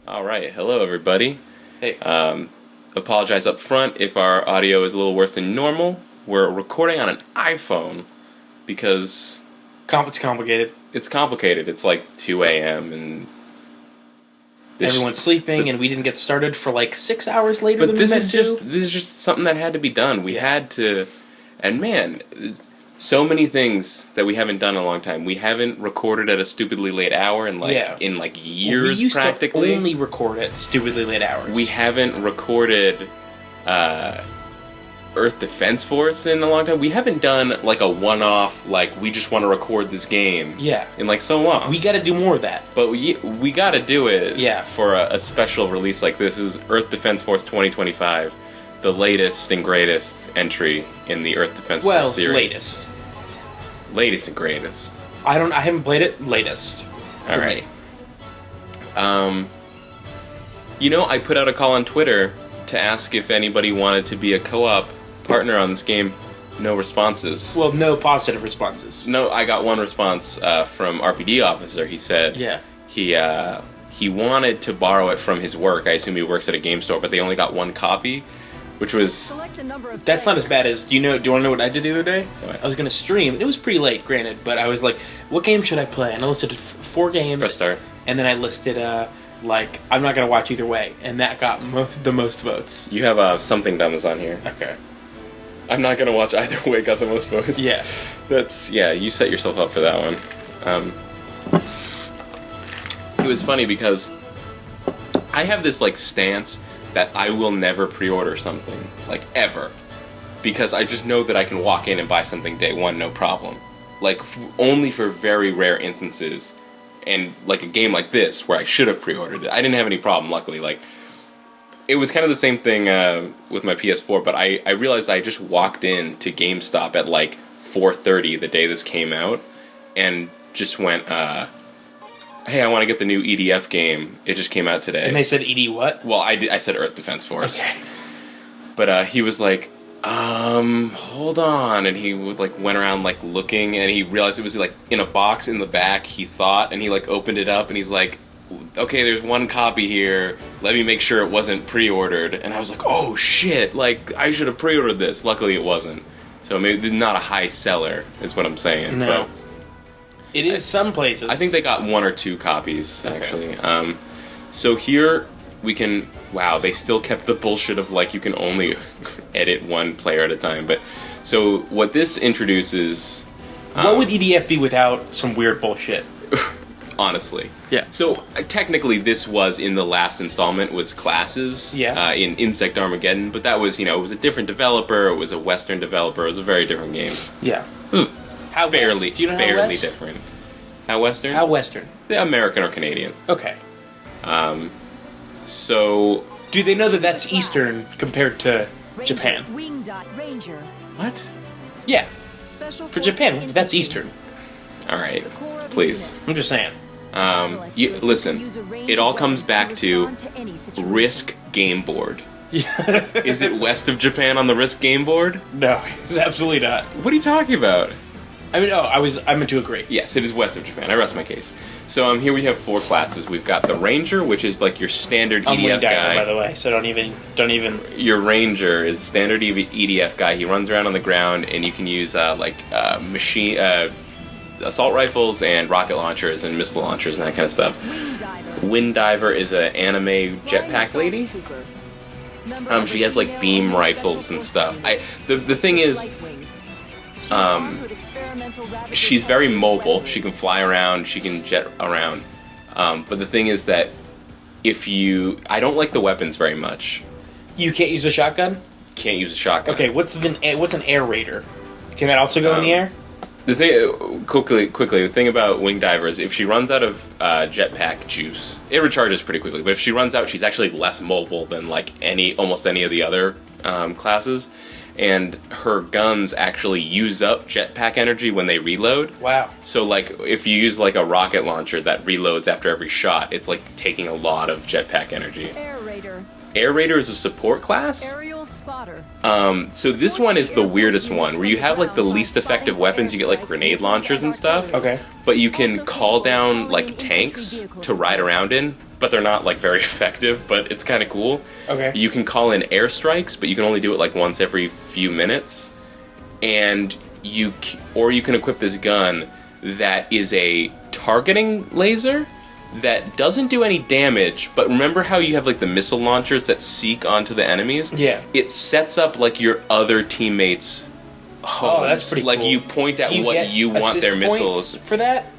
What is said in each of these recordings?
All right, hello everybody. Hey. Apologize up front if our audio is a little worse than normal. We're recording on an iPhone because It's complicated. it's complicated. It's like 2 a.m. and Everyone's sleeping, and we didn't get started for like 6 hours later than we meant to. This is just something that had to be done. We had to, and man, so many things that we haven't done in a long time. We haven't recorded at a stupidly late hour in years. We used practically to only record at stupidly late hours. We haven't recorded Earth Defense Force in a long time. We haven't done like a one-off, like we just want to record this game. Yeah. In like so long. We got to do more of that. But we got to do it. Yeah. For a special release like this. This is Earth Defense Force 2025, the latest and greatest entry in the Earth Defense Force series. Latest and greatest. I haven't played it. Latest. All right. I put out a call on Twitter to ask if anybody wanted to be a co-op partner on this game. No responses. Well, no positive responses. No, I got one response from RPD Officer. He said he wanted to borrow it from his work. I assume he works at a game store, but they only got one copy, which was... That's not as bad as... Do you want to know what I did the other day? What? I was going to stream. It was pretty late, granted, but I was like, what game should I play? And I listed 4 games. Press start. And then I listed, I'm not going to watch either way. And that got the most votes. You have Something Dumb is on here. Okay. I'm not going to watch either way got the most votes. Yeah. You set yourself up for that one. It was funny because I have this, stance that I will never pre-order something, ever. Because I just know that I can walk in and buy something day one, no problem. Only for very rare instances. And, a game like this, where I should have pre-ordered it. I didn't have any problem, luckily. It was kind of the same thing with my PS4, but I realized I just walked in to GameStop at, 4:30 the day this came out, and just went, hey, I want to get the new EDF game. It just came out today. And they said ED what? Well, I said Earth Defense Force. Okay. But he was like, hold on. And he went around looking, and he realized it was in a box in the back, he thought, and he opened it up, and he's like, okay, there's one copy here. Let me make sure it wasn't pre-ordered. And I was like, oh shit, I should have pre-ordered this. Luckily it wasn't. So maybe not a high seller is what I'm saying. No. But it is some places. I think they got 1 or 2 copies, actually. Okay. So here we can... Wow, they still kept the bullshit of, you can only edit 1 player at a time. But so what this introduces... what would EDF be without some weird bullshit? Honestly. Yeah. So, technically, this was in the last installment, was Classes. Yeah. In Insect Armageddon. But that was, it was a different developer. It was a Western developer. It was a very different game. Yeah. How fairly, West? Do you know fairly how West? different. How Western? How Western? Yeah, American or Canadian. Okay. So... Do they know that that's Eastern compared to Japan? What? Yeah. For Japan, that's Eastern. Alright. Please. I'm just saying. Listen, it all comes back to Risk Game Board. Is it west of Japan on the Risk Game Board? No, it's absolutely not. What are you talking about? I meant to agree. Yes, it is west of Japan. I rest my case. So here we have 4 classes. We've got the Ranger, which is your standard EDF guy. By the way, so don't even. Your Ranger is standard EDF guy. He runs around on the ground, and you can use machine assault rifles and rocket launchers and missile launchers and that kind of stuff. Wind Diver is an anime jetpack lady. She has beam rifles and stuff. The thing is, she's very mobile. She can fly around. She can jet around. But the thing is that I don't like the weapons very much. You can't use a shotgun? Can't use a shotgun. Okay, what's an air raider? Can that also go in the air? The thing, quickly, the thing about Wing Diver is if she runs out of jetpack juice, it recharges pretty quickly. But if she runs out, she's actually less mobile than almost any of the other classes. And her guns actually use up jetpack energy when they reload. Wow. So, if you use, a rocket launcher that reloads after every shot, it's, taking a lot of jetpack energy. Air Raider. Air Raider is a support class? Aerial Spotter. So this one is the weirdest one, where you have, the least effective weapons. You get, grenade launchers and stuff. Okay. But you can call down, tanks to ride around in. but they're not, like, very effective, but it's kind of cool. Okay. You can call in airstrikes, but you can only do it, like, once every few minutes. And you can equip this gun that is a targeting laser that doesn't do any damage, but remember how you have, like, the missile launchers that seek onto the enemies? Yeah. It sets up, like, your other teammates' homes. Oh, that's pretty like, cool. you point at Do what get you want their assist missiles. points for that?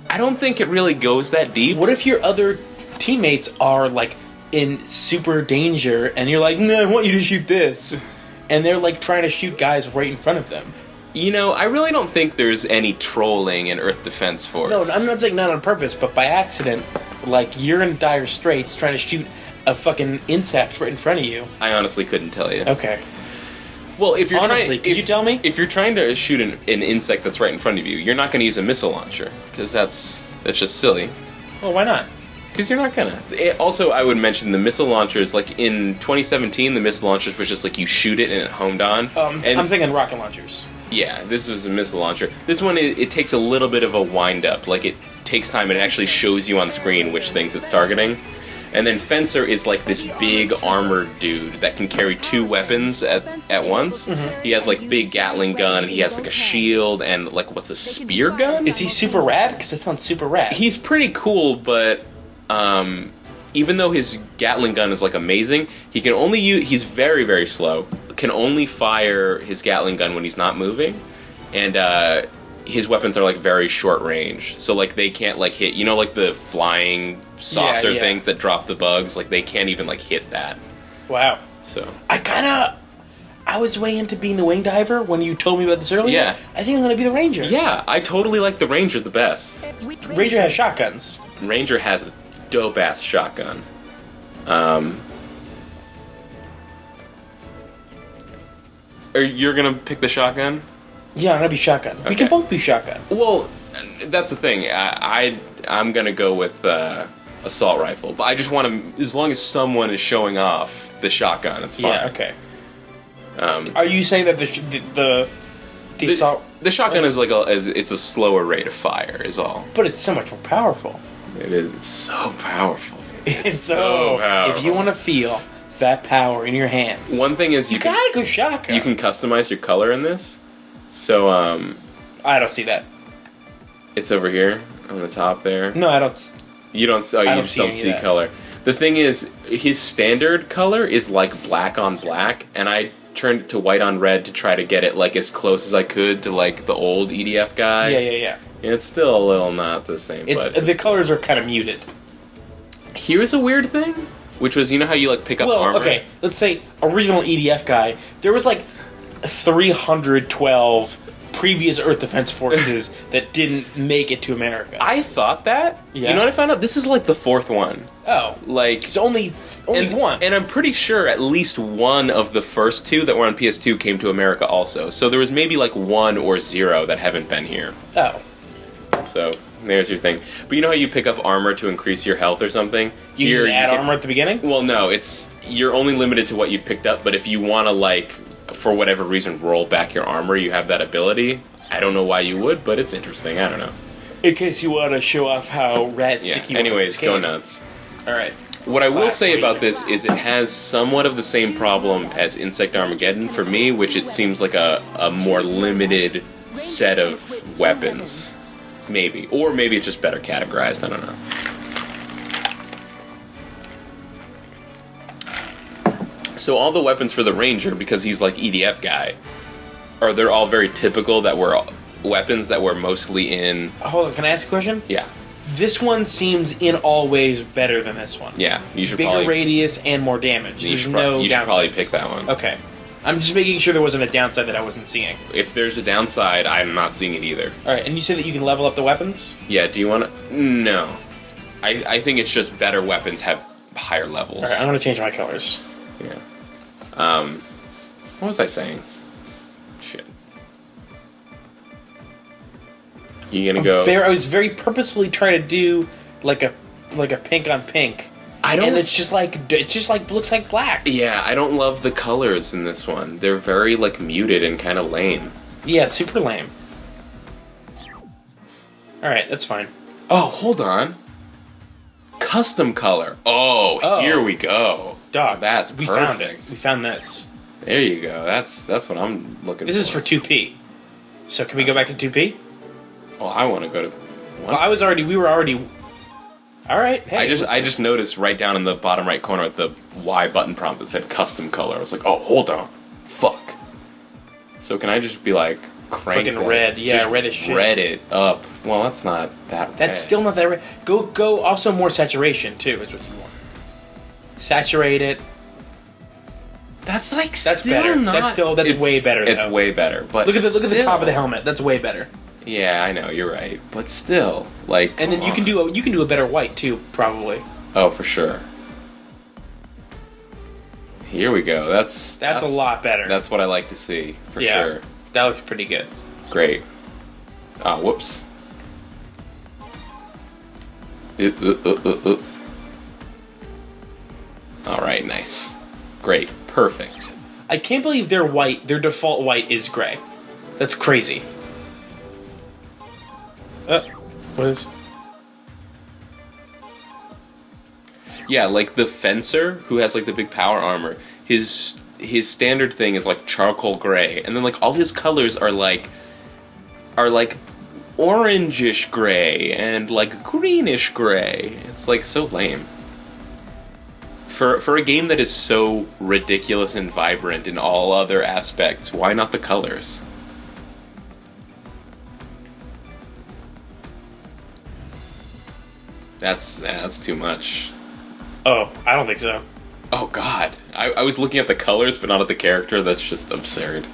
I don't think it really goes that deep. What if your other teammates are, like, in super danger, and you're like, no, I want you to shoot this. And they're, like, trying to shoot guys right in front of them. You know, I really don't think there's any trolling in Earth Defense Force. No, I'm not saying not on purpose, but by accident, like, you're in dire straits trying to shoot a fucking insect right in front of you. I honestly couldn't tell you. Okay. Well, if you're Honestly, could you tell me? If you're trying to shoot an insect that's right in front of you, you're not going to use a missile launcher, because that's just silly. Well, why not? Because you're not gonna. Also, I would mention the missile launchers. Like in 2017, the missile launchers was just like you shoot it and it homed on. And I'm thinking rocket launchers. yeah, this is a missile launcher. This one, it takes a little bit of a wind up. Like it takes time and it actually shows you on screen which things it's targeting. And then Fencer is like this big armored dude that can carry two weapons at once. Mm-hmm. He has like big Gatling gun, and he has like a shield and like what's a spear gun? Is he super rad? Because it sounds super rad. He's pretty cool, but even though his Gatling gun is like amazing, he can only he's very, very slow. Can only fire his Gatling gun when he's not moving, and his weapons are like very short range. So like they can't like hit, you know, like the flying saucer things that drop the bugs. Like they can't even like hit that. Wow. So I was way into being the wing diver when you told me about this earlier. Yeah. I think I'm going to be the ranger. Yeah, I totally like the Ranger the best. Ranger has shotguns. Ranger has a dope ass shotgun. You're gonna pick the shotgun? Yeah, I'm going to be shotgun. We can both be shotgun. Well, that's the thing. I'm gonna go with assault rifle, but I just want to. As long as someone is showing off the shotgun, it's fine. Yeah. Okay. Are you saying that the assault? The shotgun is like it's a slower rate of fire, is all. But it's so much more powerful. It is. It's so powerful. It's so powerful. If you want to feel that power in your hands, one thing is you gotta go shotgun. You can customize your color in this. So I don't see that. It's over here on the top there. No, I don't. You don't. Oh, you just don't see color. The thing is, his standard color is like black on black, and I turned it to white on red to try to get it like as close as I could to like the old EDF guy. Yeah. And it's still a little not the same. It's the colors are kind of muted. Here's a weird thing, which was, you know how you like pick up armor? Okay, let's say original EDF guy. There was like 312 previous Earth Defense Forces that didn't make it to America. I thought that. Yeah. You know what I found out? This is like the fourth one. Oh. Like it's only one. And I'm pretty sure at least one of the first two that were on PS2 came to America also. So there was maybe like 1 or 0 that haven't been here. Oh. So there's your thing. But you know how you pick up armor to increase your health or something? You just add armor at the beginning? Well, no. You're only limited to what you've picked up, but if you want to, like, for whatever reason, roll back your armor, you have that ability. I don't know why you would, but it's interesting. I don't know. In case you want to show off how rad sick you are. Anyways, go nuts. Alright. What I will say about this is it has somewhat of the same problem as Insect Armageddon for me, which it seems like a more limited set of weapons. Maybe. Or maybe it's just better categorized. I don't know. So all the weapons for the Ranger, because he's like EDF guy, they're all very typical that were weapons that were mostly in... Hold on, can I ask a question? Yeah. This one seems in all ways better than this one. Yeah, you should Bigger probably... radius and more damage. You should probably pick that one. Okay. I'm just making sure there wasn't a downside that I wasn't seeing. If there's a downside, I'm not seeing it either. Alright, and you said that you can level up the weapons? Yeah, do you want to... No. I think it's just better weapons have higher levels. Alright, I'm going to change my colors. Yeah. What was I saying? Shit. You gonna go... I was very purposefully trying to do like a pink on pink. And it's just like looks like black. Yeah, I don't love the colors in this one. They're very like muted and kind of lame. Yeah, super lame. All right, that's fine. Oh, hold on. custom color. Oh, here we go. Dog, that's we perfect. We found this. There you go. That's what I'm looking for. This is for 2P. So can we go back to 2P? Well, I want to go to... Well, we were already... Alright, hey. I just noticed right down in the bottom right corner with the Y button prompt that said custom color. I was like, oh, hold on. Fuck. So can I just be like... crank fucking red, yeah, just reddish shit. Red it up. Well, that's not that red. That's still not that red. Go also more saturation, too, is what you want. Saturate it. That's like That's better. Not, That's way better, though. It's way better, but look at the top of the helmet. That's way better. Yeah, I know, you're right. But still, like... And then you can do a better white, too, probably. Oh, for sure. Here we go. That's a lot better. That's what I like to see, for sure. That looks pretty good. Great. Ah, whoops. Alright, nice. Great. Perfect. I can't believe their default white is gray. That's crazy. What is... Yeah, like the fencer, who has like the big power armor, his standard thing is like charcoal gray, and then like all his colors are like orangish gray and like greenish gray. It's like so lame. For a game that is so ridiculous and vibrant in all other aspects, why not the colors? That's too much. Oh, I don't think so. Oh god. I was looking at the colors but not at the character. That's just absurd.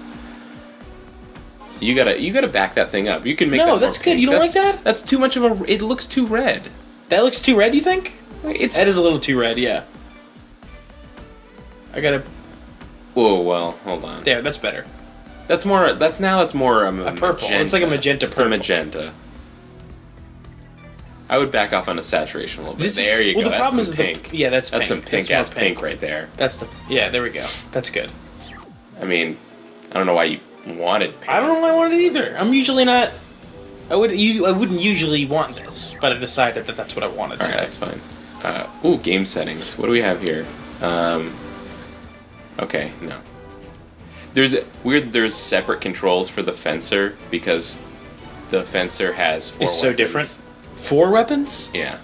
You gotta back that thing up. You can make that more that's good. pink. You don't like that? That's too much of a... It looks too red. That looks too red, you think? That is a little too red, yeah. I gotta... Whoa, well, hold on. There, that's better. That's more... a purple. Magenta. It's like a magenta purple. It's a magenta. I would back off on the saturation a little bit. There you go. The problem that's is pink. that's That's pink. some pink-ass pink right there. Yeah, there we go. That's good. I mean, I don't know why you wanted pink. I don't know why I wanted it either. I'm usually not... I wouldn't usually want this, but I decided that that's what I wanted. Alright, that's fine. Ooh, game settings. What do we have here? Okay, no. There's separate controls for the fencer, because the fencer has 4 It's weapons. so different. 4 weapons? Yeah.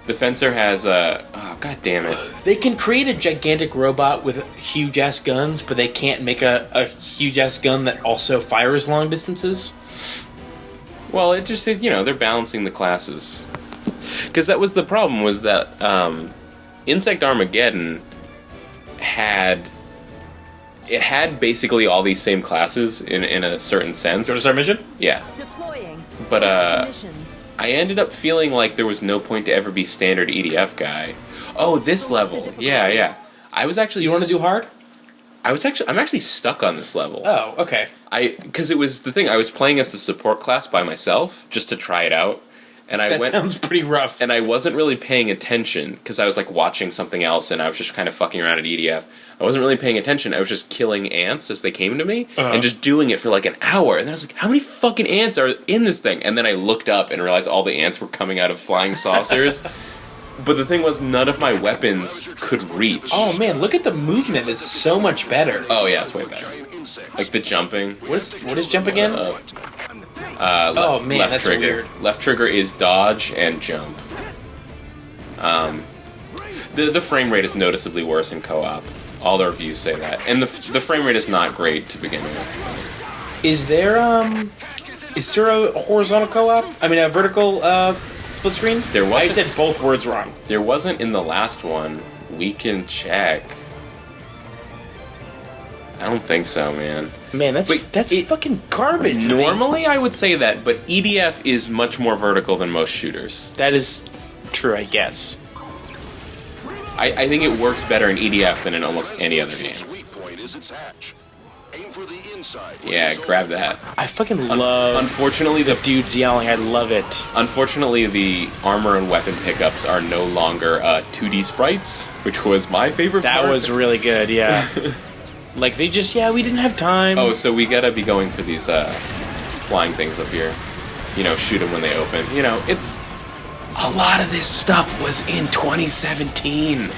The fencer has oh, god damn it. They can create a gigantic robot with huge-ass guns, but they can't make a huge-ass gun that also fires long distances? Well, it just, they're balancing the classes. Because that was the problem, was that Insect Armageddon had basically all these same classes in a certain sense. Do you want to start mission? Yeah. Deploying. But I ended up feeling like there was no point to ever be standard EDF guy. Oh, this level. Yeah. I was actually... You want to do hard? I'm actually stuck on this level. Oh, okay. Because it was the thing, I was playing as the support class by myself, just to try it out. And that sounds pretty rough. And I wasn't really paying attention, because I was like watching something else, and I was just kind of fucking around at EDF. I wasn't really paying attention, I was just killing ants as they came to me, and just doing it for like an hour. And then I was like, how many fucking ants are in this thing? And then I looked up and realized all the ants were coming out of flying saucers. But the thing was, none of my weapons could reach. Oh man, look at the movement, it's so much better. Oh yeah, it's way better. Like the jumping. What is jump again? Left, man, left that's trigger. weird. Left trigger is dodge and jump. The frame rate is noticeably worse in co-op. All the reviews say that, and the frame rate is not great to begin with. Is there a horizontal co-op? I mean, a vertical split screen? There wasn't. I said both words wrong. There wasn't in the last one. We can check. I don't think so, man. Man, that's fucking garbage. Normally, I would say that, but EDF is much more vertical than most shooters. That is true, I guess. I think it works better in EDF than in almost any other game. Yeah, grab that. I fucking love... Unfortunately, the dudes yelling. I love it. Unfortunately, the armor and weapon pickups are no longer 2D sprites, which was my favorite part. That was really good, yeah. Like, they just... Yeah, we didn't have time. Oh, so we gotta be going for these flying things up here. Shoot them when they open. It's... a lot of this stuff was in 2017.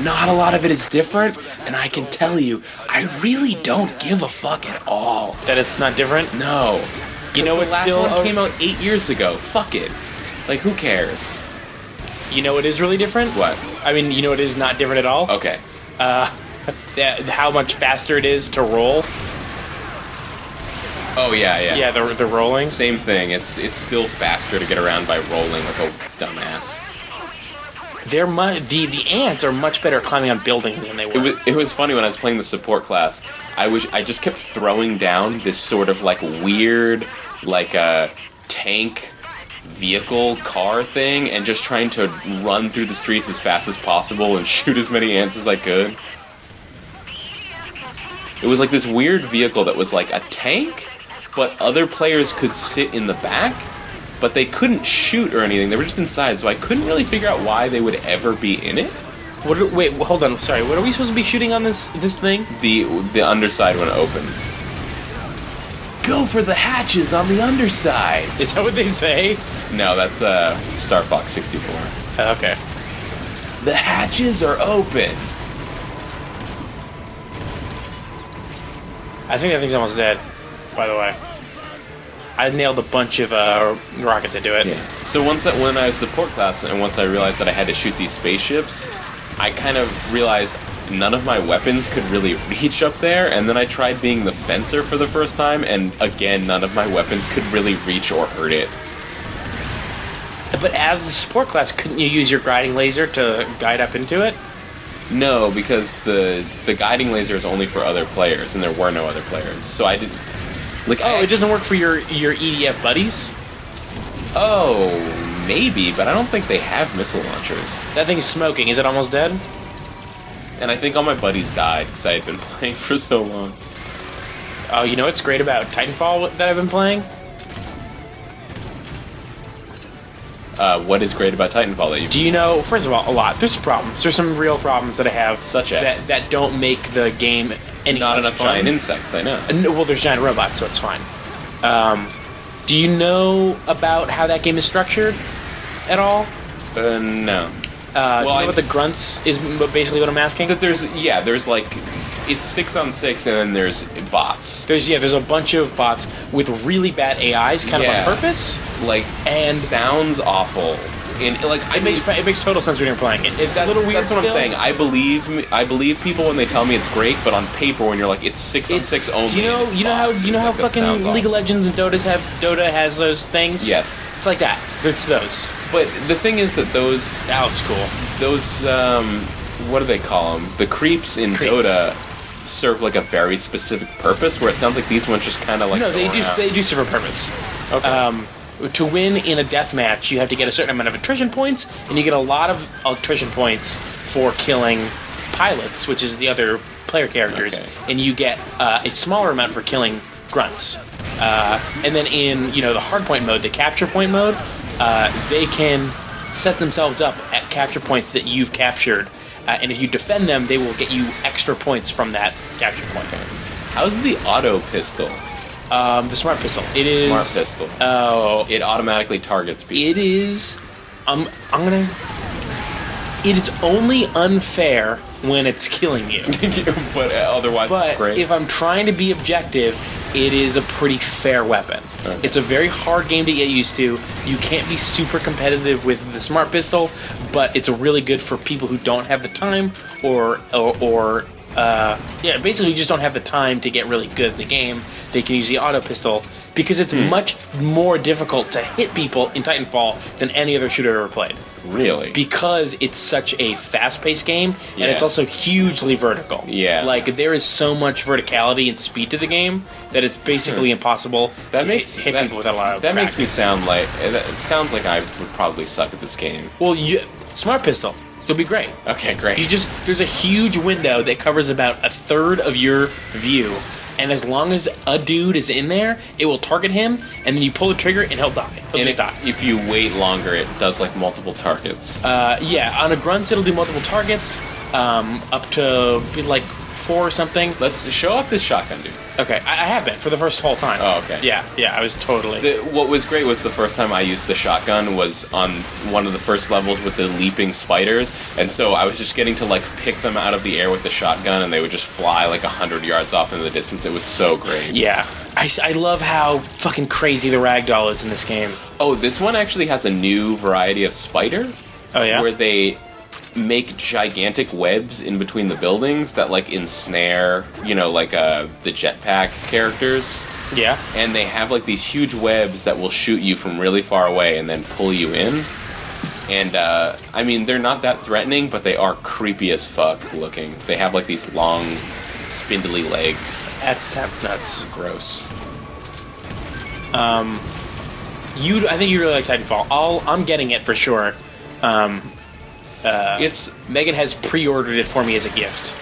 Not a lot of it is different, and I can tell you, I really don't give a fuck at all. That it's not different? No. You know, the it's last still one came out 8 years ago. Fuck it. Like, who cares? You know, it is really different. What? I mean, you know, it is not different at all. Okay. How much faster it is to roll. Oh yeah. Yeah, the rolling. Same thing. It's still faster to get around by rolling like a dumbass. The ants are much better at climbing on buildings than they were. It was funny when I was playing the support class. I just kept throwing down this sort of like weird, like a tank vehicle car thing, and just trying to run through the streets as fast as possible and shoot as many ants as I could. It was like this weird vehicle that was like a tank, but other players could sit in the back, but they couldn't shoot or anything. They were just inside, so I couldn't really figure out why they would ever be in it. Wait, hold on. Sorry, what are we supposed to be shooting on this thing? The underside when it opens. Go for the hatches on the underside. Is that what they say? No, that's Star Fox 64. Okay. The hatches are open. I think that thing's almost dead, by the way. I nailed a bunch of rockets into it. Yeah. So when I was support class, and once I realized that I had to shoot these spaceships, I kind of realized none of my weapons could really reach up there, and then I tried being the fencer for the first time, and again, none of my weapons could really reach or hurt it. But as the support class, couldn't you use your guiding laser to guide up into it? No, because the guiding laser is only for other players, and there were no other players. So I didn't... it doesn't work for your EDF buddies? Oh, maybe, but I don't think they have missile launchers. That thing's smoking. Is it almost dead? And I think all my buddies died because I had been playing for so long. Oh, you know what's great about Titanfall that I've been playing? What is great about Titanfall that you... Do you know, first of all, a lot. There's some problems. There's some real problems that I have. Such as? That don't make the game any Not less enough fun. giant insects, I know. Well, there's giant robots, so it's fine. Do you know about how that game is structured at all? No. Do you know what the grunts is basically what I'm asking? That there's like, it's 6-on-6 and then there's bots. There's a bunch of bots with really bad AIs, kind of on purpose. Like, and sounds awful. And like, it makes total sense when you're playing it. It's a little weird. That's what I'm saying. I believe people when they tell me it's great, but on paper when you're like it's 6-on-6 only. Do you know how fucking League of Legends and Dota has those things? Yes. It's like that. It's those. But the thing is that those... That looks cool. Those, what do they call them? The creeps in Dota serve like a very specific purpose, where it sounds like these ones just kind of like... No, they do serve a purpose. Okay. To win in a deathmatch, you have to get a certain amount of attrition points, and you get a lot of attrition points for killing pilots, which is the other player characters, and you get a smaller amount for killing grunts. And then in the hardpoint mode, the capture point mode, they can set themselves up at capture points that you've captured, and if you defend them, they will get you extra points from that capture point. How's the auto pistol? The smart pistol. It is smart pistol. Oh, it automatically targets people. It is. It is only unfair when it's killing you. But otherwise, it's great. If I'm trying to be objective, it is a pretty fair weapon. Okay. It's a very hard game to get used to. You can't be super competitive with the smart pistol, but it's really good for people who don't have the time basically just don't have the time to get really good at the game. They can use the auto pistol because it's much more difficult to hit people in Titanfall than any other shooter I've ever played. Really? Because it's such a fast-paced game, and it's also hugely vertical. Yeah. Like, there is so much verticality and speed to the game that it's basically impossible to hit people without a lot of practice. Makes me sound like... It sounds like I would probably suck at this game. Well, smart pistol. You'll be great. Okay, great. There's a huge window that covers about a third of your view, and as long as a dude is in there, it will target him, and then you pull the trigger, and he'll die. He'll just die. If you wait longer, it does like multiple targets. On a grunts, it'll do multiple targets, up to like before or something? Let's show off this shotgun, dude. Okay, I have been for the first whole time. Oh, okay. Yeah, I was totally... What was great was the first time I used the shotgun was on one of the first levels with the leaping spiders, and so I was just getting to, like, pick them out of the air with the shotgun, and they would just fly, like, 100 yards off into the distance. It was so great. Yeah. I love how fucking crazy the ragdoll is in this game. Oh, this one actually has a new variety of spider. Oh, yeah? Where they make gigantic webs in between the buildings that, like, ensnare, you know, like, the jetpack characters. Yeah. And they have, like, these huge webs that will shoot you from really far away and then pull you in. And, I mean, they're not that threatening, but they are creepy as fuck looking. They have, like, these long, spindly legs. That sounds nuts. Gross. I think you really like Titanfall. I'm getting it for sure. Megan has pre-ordered it for me as a gift.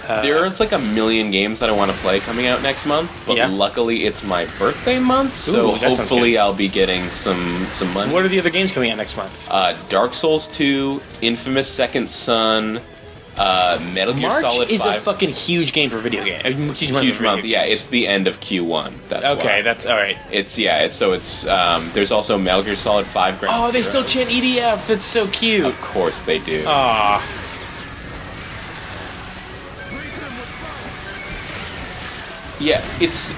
There's like a million games that I want to play coming out next month, but luckily it's my birthday month, so hopefully I'll be getting some money. What are the other games coming out next month? Dark Souls 2, Infamous Second Son, Metal Gear Solid 5. March is a fucking huge game for video game. Huge month, yeah. It's the end of Q1. That's okay, why. that's all right. It's there's also Metal Gear Solid 5. Oh, they still chant EDF. That's so cute. Of course they do. Aww. Yeah, it's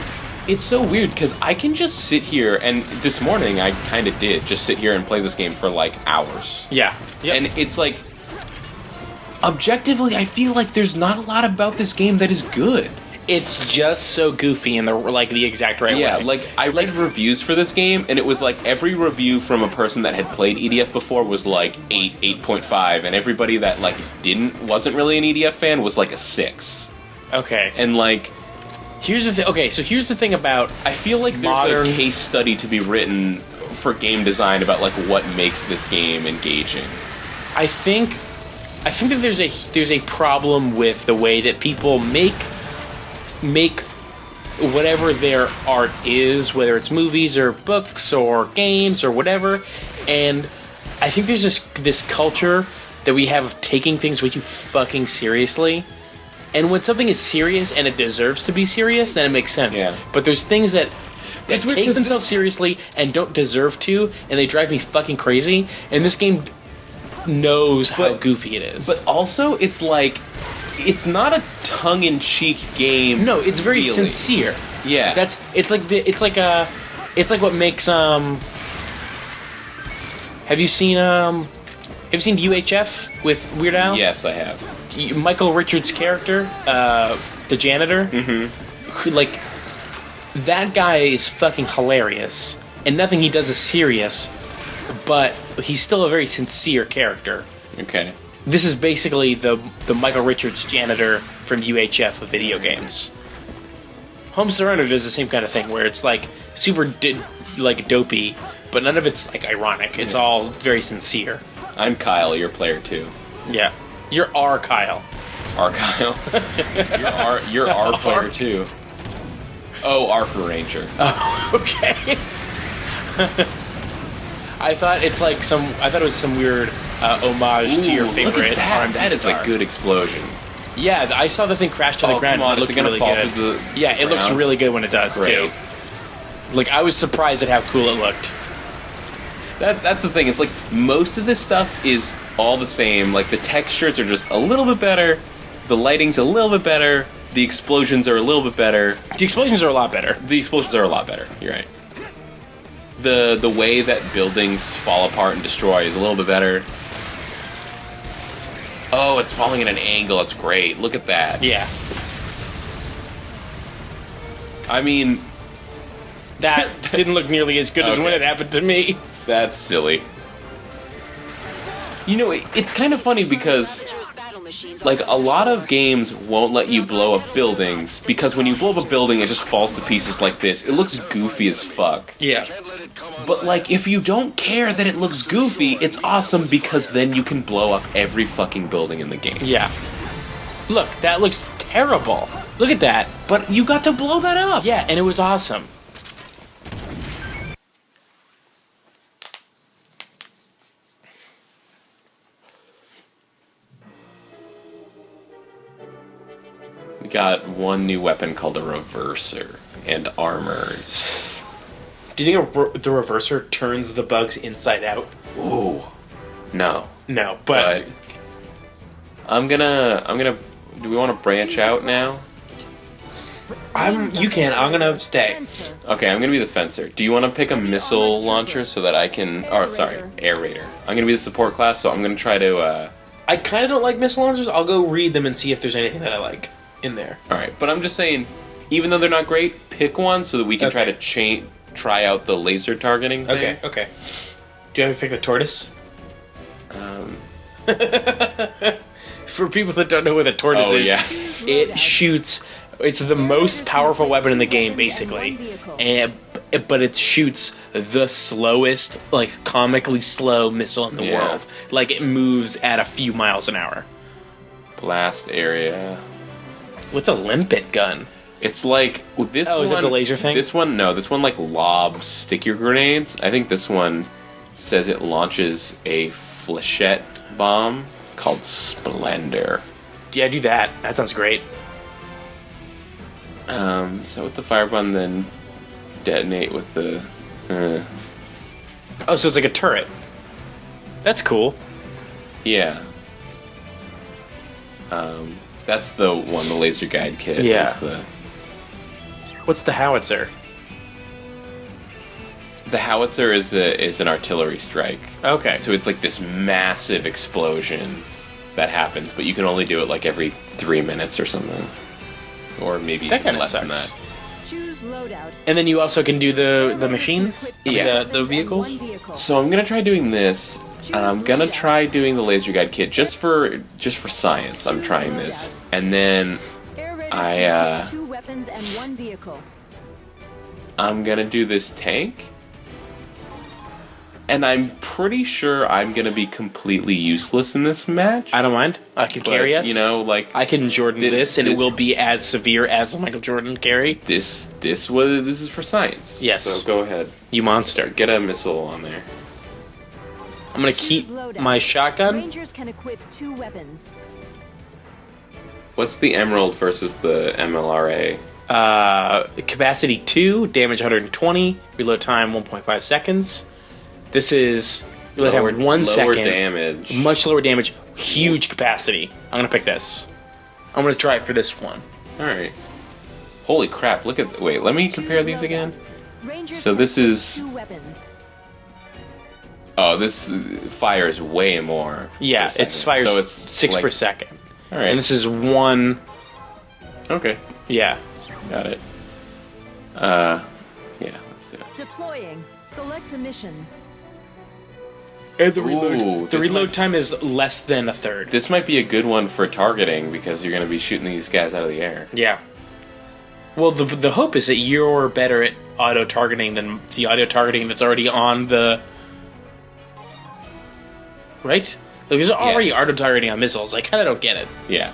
so weird because I can just sit here, and this morning I kind of did just sit here and play this game for like hours. Yeah. Yep. And it's like, objectively, I feel like there's not a lot about this game that is good. It's just so goofy in the exact right way. Yeah, like I read reviews for this game, and it was like every review from a person that had played EDF before was like 8, 8.5, and everybody that like wasn't really an EDF fan was like a 6. Okay. And like, here's the thing. Okay, so here's the thing about I feel like there's a case study to be written for game design about like what makes this game engaging. I think that there's a problem with the way that people make whatever their art is, whether it's movies or books or games or whatever, and I think there's this culture that we have of taking things way too fucking seriously. And when something is serious and it deserves to be serious, then it makes sense. Yeah. But there's things that take themselves seriously and don't deserve to, and they drive me fucking crazy. And this game knows how goofy it is. But also, it's like, it's not a tongue-in-cheek game. No, it's very really sincere. Yeah, it's like what makes Have you seen UHF with Weird Al? Yes, I have. Michael Richards' character, the janitor. Mm-hmm. Who, like, that guy is fucking hilarious, and nothing he does is serious, but he's still a very sincere character. Okay. This is basically the Michael Richards janitor from UHF of video games. Home Surrender does the same kind of thing, where it's like super dopey, but none of it's like ironic. It's all very sincere. I'm Kyle, you're player 2. Yeah. You're R. Kyle. R. Kyle? you're R player 2. Oh, R for Ranger. Oh, okay. I thought it was some weird homage to your favorite look at that. R&B That is star. a good explosion. Yeah, I saw the thing crash to the ground. Come on, it is looked it gonna really fall good. to the Yeah, it looks ground? really good when it does, Great. too. Like, I was surprised at how cool it looked. That's the thing. It's like most of this stuff is all the same. Like the textures are just a little bit better, the lighting's a little bit better, the explosions are a little bit better. The explosions are a lot better. The explosions are a lot better. You're right. The way that buildings fall apart and destroy is a little bit better. Oh, it's falling at an angle. It's great. Look at that. Yeah. I mean, that didn't look nearly as good as when it happened to me. That's silly. You know, it's kind of funny because, like, a lot of games won't let you blow up buildings because when you blow up a building, it just falls to pieces like this. It looks goofy as fuck. Yeah. But, like, if you don't care that it looks goofy, it's awesome because then you can blow up every fucking building in the game. Yeah. Look, that looks terrible. Look at that. But you got to blow that up. Yeah, and it was awesome. We got one new weapon called a reverser and armors. Do you think the reverser turns the bugs inside out? Ooh, no. No, but I'm gonna. Do we want to branch out now? You can. I'm gonna stay. Okay, I'm gonna be the fencer. Do you want to pick a missile launcher so that I can? Oh, sorry, air raider. I'm gonna be the support class, so I'm gonna try to. I kind of don't like missile launchers. I'll go read them and see if there's anything that I like in there. All right, but I'm just saying, even though they're not great, pick one so that we can try to try out the laser targeting thing. Okay. Do you have to pick the tortoise? For people that don't know what a tortoise is, it shoots. It's the most powerful weapon in the game, basically, but it shoots the slowest, like comically slow missile in the world. Like it moves at a few miles an hour. Blast area. What's a limpet gun? It's like this. Oh, is that the laser thing? This one, no. This one like lobs sticky grenades. I think this one says it launches a flechette bomb called Splendor. Yeah, do that. That sounds great. So with the fire button, then detonate with the. Oh, so it's like a turret. That's cool. Yeah. That's the one, the laser guide kit. Yeah. Is the What's the howitzer? The howitzer is an artillery strike. Okay. So it's like this massive explosion that happens, but you can only do it like every 3 minutes or something. Or maybe that even less than that. Choose loadout. And then you also can do the machines? Yeah. The vehicles? So I'm gonna try doing this, and I'm gonna try doing the laser guide kit just for science. I'm trying this, and then Two weapons and one vehicle. I'm gonna do this tank. And I'm pretty sure I'm gonna be completely useless in this match. I don't mind. I can carry us. You know, like I can Jordan this, and it will be as severe as a Michael Jordan carry. This is for science. Yes. So go ahead. You monster. Get a missile on there. I'm gonna keep my shotgun. Rangers can equip 2 weapons. What's the Emerald versus the MLRA? Capacity 2, damage 120, reload time 1.5 seconds. This is reload time 1 second. Lower damage. Much lower damage, huge capacity. I'm gonna pick this. I'm gonna try it for this one. Alright. Holy crap, look at... Wait, let me compare these again. Rangers So this is... 2 weapons. Oh, this fires way more. Yeah, per it second. fires so it's 6 like, per second. Alright. And this is 1... Okay. Yeah. Got it. Yeah, let's do it. Deploying. Select a mission. And the reload time is less than a third. This might be a good one for targeting because you're going to be shooting these guys out of the air. Yeah. Well, the hope is that you're better at auto-targeting than the auto-targeting that's already on the... Right? Like, there's already auto-targeting on missiles. I kind of don't get it. Yeah.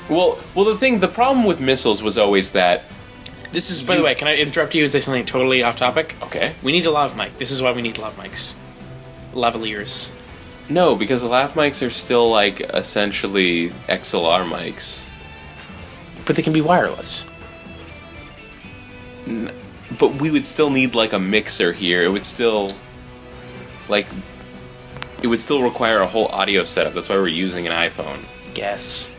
Well, the problem with missiles was always that... This is, by the way, can I interrupt you and say something totally off topic? Okay. We need a lav mic. This is why we need lav mics. Lavaliers. No, because the lav mics are still, like, essentially XLR mics. But they can be wireless. But we would still need, like, a mixer here. It would still... Like... It would still require a whole audio setup. That's why we're using an iPhone. Guess.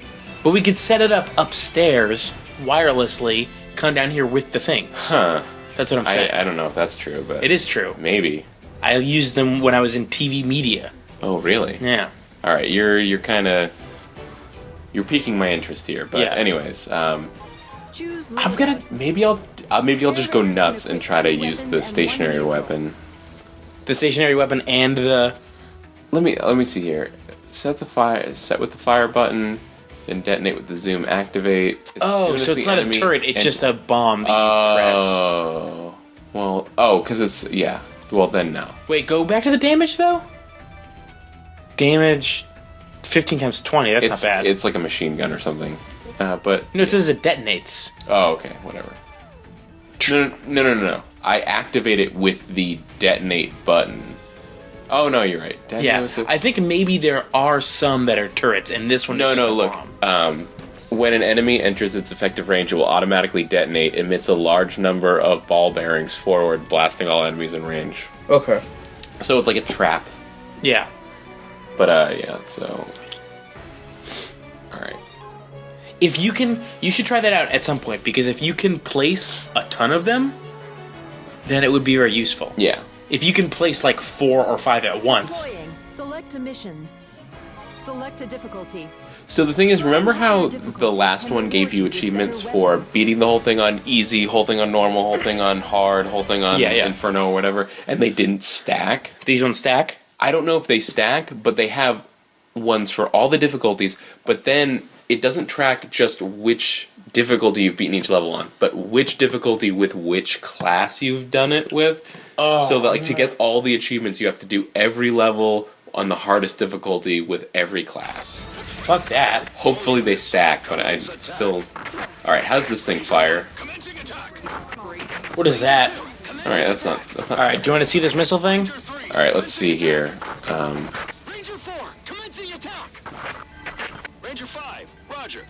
But we could set it up upstairs, wirelessly, come down here with the things. Huh. That's what I'm saying. I don't know if that's true, but... It is true. Maybe. I used them when I was in TV media. Oh, really? Yeah. All right, you're kind of... You're piquing my interest here, but Yeah. anyways, Choose I'm gonna... Maybe I'll just go nuts and try to use the stationary weapon. The stationary weapon and the... Let me see here. Set with the fire button, then detonate with the zoom activate. Oh, so it's not a turret, it's just a bomb that you press. Oh. Well, because it's... Yeah. Well, then no. Wait, go back to the damage, though? Damage 15 times 20, that's not bad. It's like a machine gun or something. But... No, it says it detonates. Oh, okay. Whatever. No. I activate it with the detonate button. Oh, no, you're right. Detonate with the... I think maybe there are some that are turrets, and this one is just a look. bomb. when an enemy enters its effective range, it will automatically detonate, emits a large number of ball bearings forward, blasting all enemies in range. Okay. So it's like a trap. Yeah. But, yeah, so... Alright. If you can... You should try that out at some point, because if you can place a ton of them, then it would be very useful. Yeah. If you can place, like, 4 or 5 at once... Deploying. Select a mission. Select a difficulty. So the thing is, remember how the last one gave you achievements for beating the whole thing on easy, whole thing on normal, whole thing on hard, whole thing on Inferno or whatever, and they didn't stack? These ones stack? I don't know if they stack, but they have ones for all the difficulties, but then it doesn't track just which difficulty you've beaten each level on, but which difficulty with which class you've done it with. Oh, so that, like, to get all the achievements, you have to do every level on the hardest difficulty with every class. Fuck that. Hopefully they stack, but I still... Alright, how does this thing fire? What is that? Alright, that's not Alright, do you want to see this missile thing? Alright, let's see here. Ranger 4, commence the attack! Ranger 5, roger.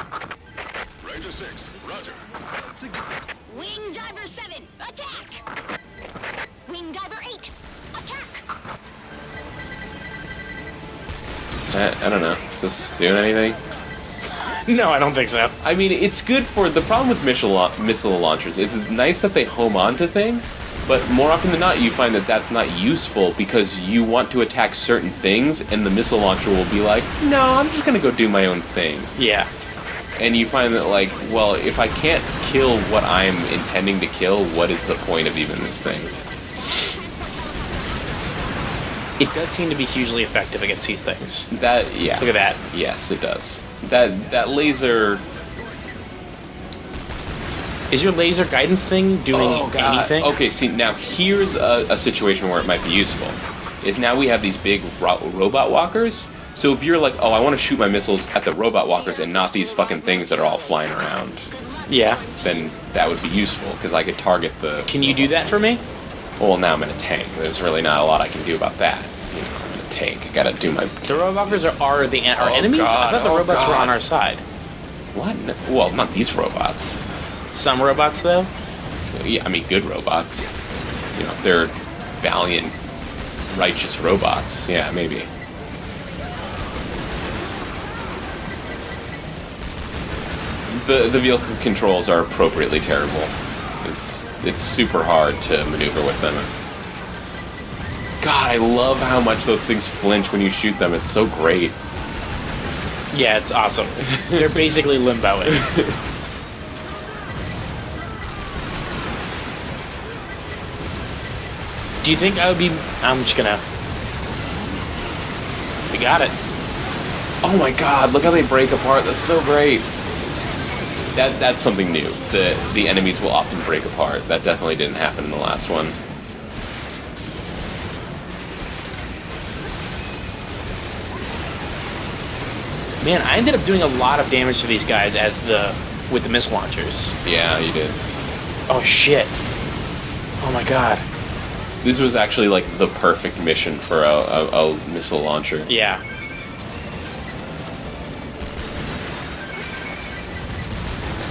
Ranger 6, roger. Wing Diver 7, attack! Wing Diver 8, attack! I don't know. Is this doing anything? No, I don't think so. I mean, it's good for... The problem with missile launchers is it's nice that they home onto things, but more often than not, you find that that's not useful because you want to attack certain things, and the missile launcher will be like, no, I'm just going to go do my own thing. Yeah. And you find that, like, well, if I can't kill what I'm intending to kill, what is the point of even this thing? It does seem to be hugely effective against these things. That, yeah. Look at that. Yes, it does. That laser... Is your laser guidance thing doing anything? Okay, see, now here's a situation where it might be useful. Is now we have these big robot walkers. So if you're like, oh, I want to shoot my missiles at the robot walkers and not these fucking things that are all flying around, Yeah. then that would be useful, because I could target the... Can you do that for me? Well, now I'm in a tank. There's really not a lot I can do about that. You know, I'm in a tank. I gotta do my... The robots are enemies? God, I thought the robots were on our side. What? No, well, not these robots. Some robots, though? Yeah, I mean, good robots. You know, if they're valiant, righteous robots, yeah, maybe. The vehicle controls are appropriately terrible. It's super hard to maneuver with them. God, I love how much those things flinch when you shoot them. It's so great. Yeah, it's awesome. They're basically limboing. Do you think I would be... I'm just gonna... We got it. Oh my god, look how they break apart. That's so great. That's something new. The enemies will often break apart. That definitely didn't happen in the last one. Man, I ended up doing a lot of damage to these guys with the missile launchers. Yeah, you did. Oh shit. Oh my god. This was actually like the perfect mission for a missile launcher. Yeah.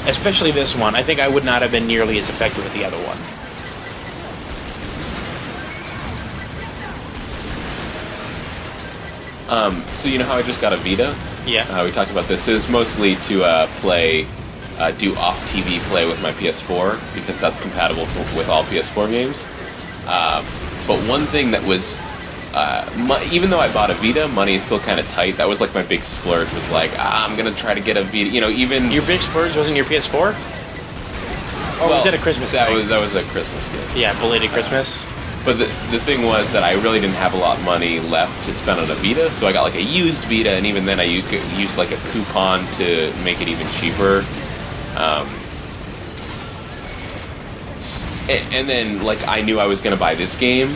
Especially this one. I think I would not have been nearly as effective with the other one. So you know how I just got a Vita? Yeah. We talked about this. It was mostly to do off-TV play with my PS4, because that's compatible with all PS4 games. But one thing that was... even though I bought a Vita, money is still kind of tight. That was like my big splurge, was like, I'm going to try to get a Vita. You know, even... Your big splurge wasn't your PS4? Or was it a Christmas thing? That was a Christmas gift. Yeah, belated Christmas. But the thing was that I really didn't have a lot of money left to spend on a Vita, so I got like a used Vita, and even then I used like a coupon to make it even cheaper. And then, like, I knew I was going to buy this game,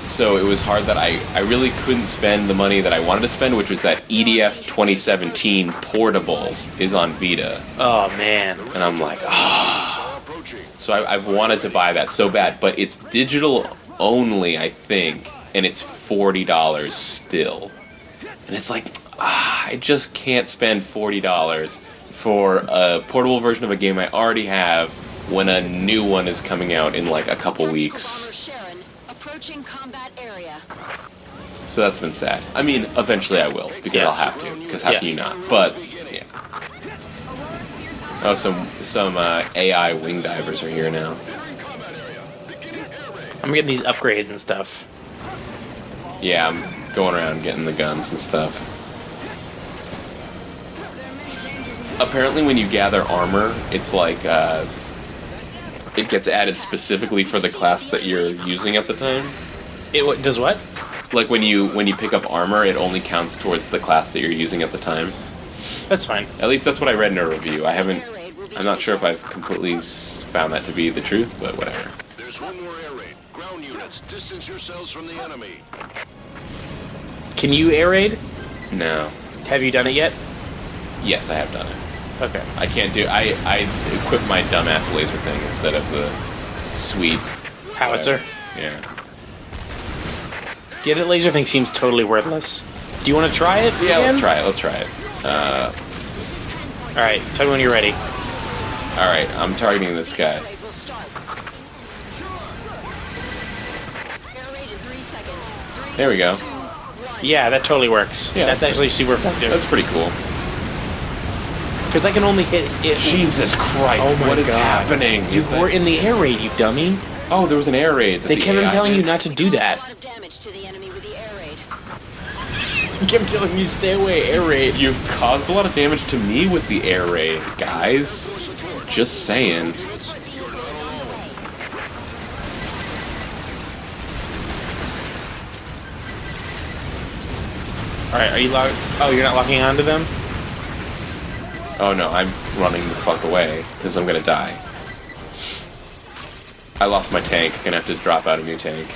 so it was hard that I really couldn't spend the money that I wanted to spend, which was that EDF 2017 Portable is on Vita. Oh, man. And I'm like, So I've wanted to buy that so bad, but it's digital only, I think, and it's $40 still. And it's like, I just can't spend $40 for a portable version of a game I already have when a new one is coming out in like a couple weeks. Sharon, approaching combat area. So that's been sad. I mean, eventually I will, because Yeah. I'll have to, because how can you not? But, yeah. Oh, some AI wing divers are here now. I'm getting these upgrades and stuff. Yeah, I'm going around getting the guns and stuff. Apparently when you gather armor, it's like, it gets added specifically for the class that you're using at the time. It does what? Like when you pick up armor, it only counts towards the class that you're using at the time. That's fine. At least that's what I read in a review. I'm not sure if I've completely found that to be the truth, but whatever. There's one more air raid. Ground units, distance yourselves from the enemy. Can you air raid? No. Have you done it yet? Yes, I have done it. Okay. I can't do. I equip my dumbass laser thing instead of the sweet Howitzer. Yeah. The other laser thing seems totally worthless. Do you want to try it? Yeah, let's again? try it. Let's try it. All right. Tell me when you're ready. All right, I'm targeting this guy. Raid will start. Air raid in 3 seconds. There we go. Yeah, that totally works. Yeah. That's actually super effective. That's pretty cool. Because I can only hit it. Jesus Christ! Oh my what is God. happening? You Is were that- in the air raid, you dummy. Oh, there was an air raid. that They the kept on AI telling did. you not to do that. A lot of damage to the enemy with the air raid. They kept telling you stay away, air raid. You've caused a lot of damage to me with the air raid, guys. Just saying. All right, are you locked? Oh, you're not locking onto them? Oh no, I'm running the fuck away because I'm gonna die. I lost my tank. Gonna have to drop out a new tank.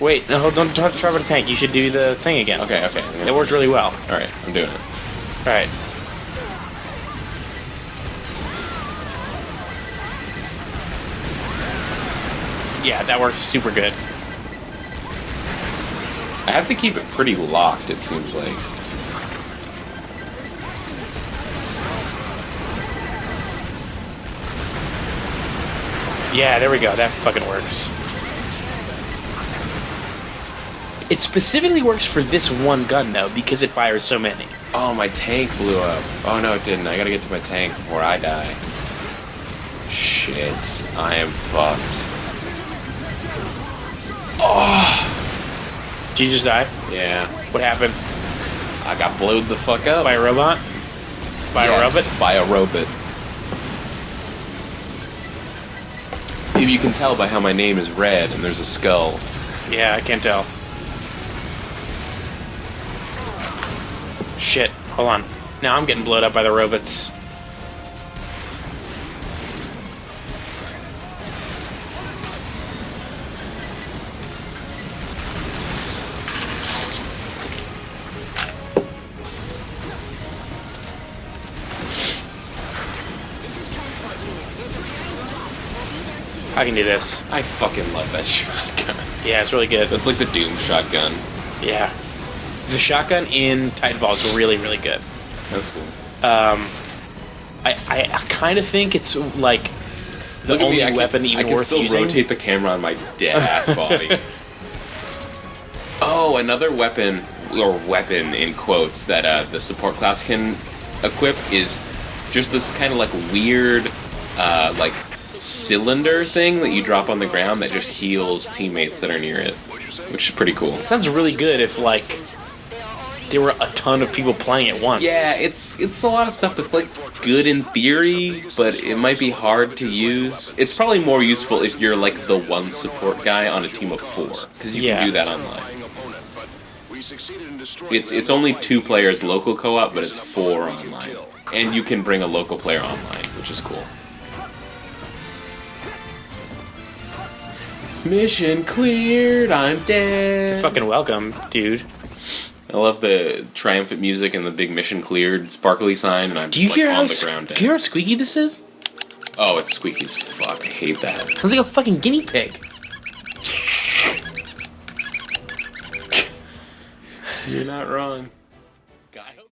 Wait, no, don't try to tank. You should do the thing again. Okay. It worked really well. All right, I'm doing it. All right. Yeah, that works super good. I have to keep it pretty locked. It seems like. Yeah, there we go. That fucking works. It specifically works for this one gun, though, because it fires so many. Oh, my tank blew up. Oh no, it didn't. I gotta get to my tank before I die. Shit, I am fucked. Did you just die? Yeah, What happened? I got blowed the fuck up. By a robot? By a robot? By a robot. If you can tell by how my name is red and there's a skull. Yeah, I can't tell. Shit. Hold on. Now I'm getting blown up by the robots. I can do this. I fucking love that shotgun. Yeah, it's really good. That's like the Doom shotgun. Yeah. The shotgun in Titanfall is really, really good. That's cool. I kind of think it's like the Look at only me, weapon I even can worth still using. rotate the camera on my dead ass body. Oh, another weapon, or weapon in quotes, that the support class can equip is just this kind of like weird, like cylinder thing that you drop on the ground that just heals teammates that are near it, which is pretty cool. Sounds really good if like there were a ton of people playing at once. Yeah, it's a lot of stuff that's like good in theory, but it might be hard to use. It's probably more useful if you're like the one support guy on a team of 4, because you Yeah. can do that online. Opponent, but we succeeded in destroying It's only 2 players local co-op, but it's 4 online, and you can bring a local player online, which is cool. Mission cleared. I'm dead. Fucking welcome, dude. I love the triumphant music and the big mission cleared sparkly sign, and I'm Do you just hear like how on the ground dead. do you hear how squeaky this is? Oh, it's squeaky as fuck. I hate that. Sounds like a fucking guinea pig. You're not wrong.